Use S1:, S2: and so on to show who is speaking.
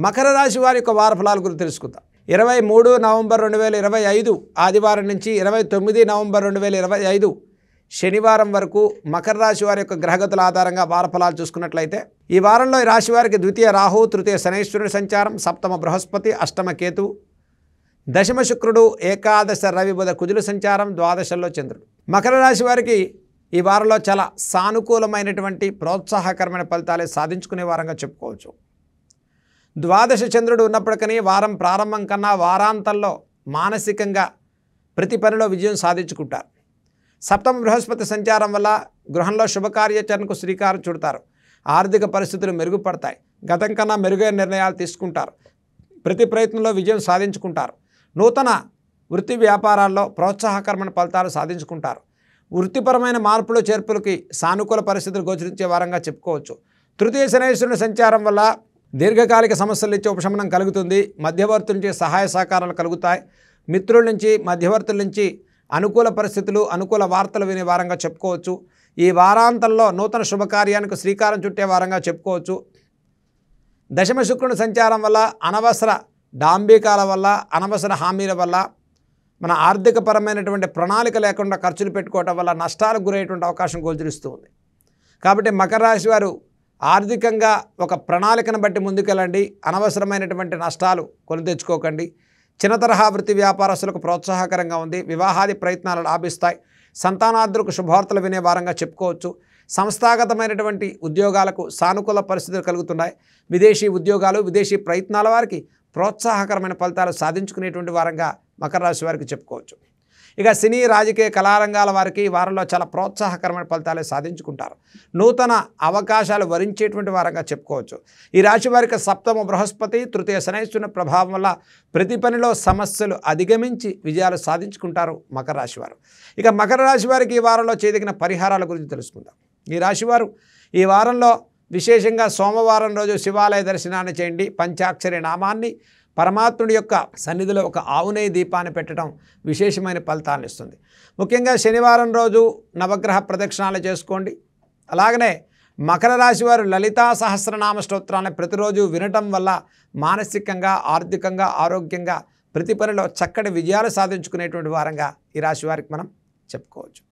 S1: మకర రాశి వారి యొక్క వార ఫలాల గురించి తెలుసుకుందాం. 23 నవంబర్ 2025 ఆదివారం నుంచి 29 నవంబర్ 2025 శనివారం వరకు మకర రాశి వారి యొక్క గ్రహగతుల ఆధారంగా వార ఫలాలు చూసుకున్నట్లయితే ఈ వారంలో ఈ రాశి వారికి ద్వితీయ రాహు, తృతీయ శనైశ్వరుడి సంచారం, సప్తమ బృహస్పతి, అష్టమ కేతువు, దశమ శుక్రుడు, ఏకాదశ రవి బుధ కుజుల సంచారం, ద్వాదశంలో చంద్రుడు. మకర రాశి వారికి ఈ వారంలో చాలా సానుకూలమైనటువంటి ప్రోత్సాహకరమైన ఫలితాలే సాధించుకునే వారంగా చెప్పుకోవచ్చు. ద్వాదశ చంద్రుడు ఉన్నప్పటికీ వారం ప్రారంభం కన్నా వారాంతంలో మానసికంగా ప్రతి పనిలో విజయం సాధించుకుంటారు. సప్తమ బృహస్పతి సంచారం వల్ల గృహంలో శుభకార్యాచరణకు శ్రీకారం చుడతారు. ఆర్థిక పరిస్థితులు మెరుగుపడతాయి. గతం కన్నా మెరుగైన నిర్ణయాలు తీసుకుంటారు. ప్రతి ప్రయత్నంలో విజయం సాధించుకుంటారు. నూతన వృత్తి వ్యాపారాల్లో ప్రోత్సాహకరమైన ఫలితాలు సాధించుకుంటారు. వృత్తిపరమైన మార్పులు చేర్పులకి సానుకూల పరిస్థితులు గోచరించే వారంగా చెప్పుకోవచ్చు. తృతీయ శనైశ్వరుని సంచారం వల్ల దీర్ఘకాలిక సమస్యల నుంచి ఉపశమనం కలుగుతుంది. మధ్యవర్తుల నుంచి సహాయ సహకారాలు కలుగుతాయి. మిత్రుల నుంచి, మధ్యవర్తుల నుంచి అనుకూల పరిస్థితులు, అనుకూల వార్తలు వినే వారంగా చెప్పుకోవచ్చు. ఈ వారాంతంలో నూతన శుభకార్యానికి శ్రీకారం చుట్టే వారంగా చెప్పుకోవచ్చు. దశమ శుక్రుని సంచారం వల్ల అనవసర డాంబికాల వల్ల, అనవసర హామీల వల్ల, మన ఆర్థికపరమైనటువంటి ప్రణాళిక లేకుండా ఖర్చులు పెట్టుకోవటం వల్ల నష్టాలకు గురయ్యేటువంటి అవకాశం గోచరిస్తూ ఉంది. కాబట్టి మకర రాశి వారు ఆర్థికంగా ఒక ప్రణాళికను బట్టి ముందుకెళ్ళండి. అనవసరమైనటువంటి నష్టాలు కొని తెచ్చుకోకండి. చిన్న తరహా వృత్తి వ్యాపారస్తులకు ప్రోత్సాహకరంగా ఉంది. వివాహాది ప్రయత్నాలు లాభిస్తాయి. సంతానార్థులకు శుభవార్తలు వినే వారంగా చెప్పుకోవచ్చు. సంస్థాగతమైనటువంటి ఉద్యోగాలకు సానుకూల పరిస్థితులు కలుగుతున్నాయి. విదేశీ ఉద్యోగాలు, విదేశీ ప్రయత్నాల వారికి ప్రోత్సాహకరమైన ఫలితాలు సాధించుకునేటువంటి వారంగా మకర రాశి వారికి చెప్పుకోవచ్చు. ఇక సినీ, రాజకీయ, కళారంగాల వారికి ఈ వారంలో చాలా ప్రోత్సాహకరమైన ఫలితాలు సాధించుకుంటారు. నూతన అవకాశాలు వరించేటువంటి వారంగా చెప్పుకోవచ్చు. ఈ రాశి వారికి సప్తమ బృహస్పతి, తృతీయ శనైశ్వరుని ప్రభావం వల్ల ప్రతి పనిలో సమస్యలు అధిగమించి విజయాలు సాధించుకుంటారు మకర రాశి వారు. ఇక మకర రాశి వారికి ఈ వారంలో చేయదగిన పరిహారాల గురించి తెలుసుకుందాం. ఈ రాశివారు ఈ వారంలో విశేషంగా సోమవారం రోజు శివాలయ దర్శనాన్ని చేయండి. పంచాక్షరి నామాన్ని, పరమాత్ముడి యొక్క సన్నిధిలో ఒక ఆవు నెయ్యి దీపాన్ని పెట్టడం విశేషమైన ఫలితాలను ఇస్తుంది. ముఖ్యంగా శనివారం రోజు నవగ్రహ ప్రదక్షిణాలు చేసుకోండి. అలాగనే మకర రాశి వారు లలితా సహస్రనామ స్తోత్రాన్ని ప్రతిరోజు వినటం వల్ల మానసికంగా, ఆర్థికంగా, ఆరోగ్యంగా ప్రతి పనిలో చక్కటి విజయాలు సాధించుకునేటువంటి వారంగా ఈ రాశి వారికి మనం చెప్పుకోవచ్చు.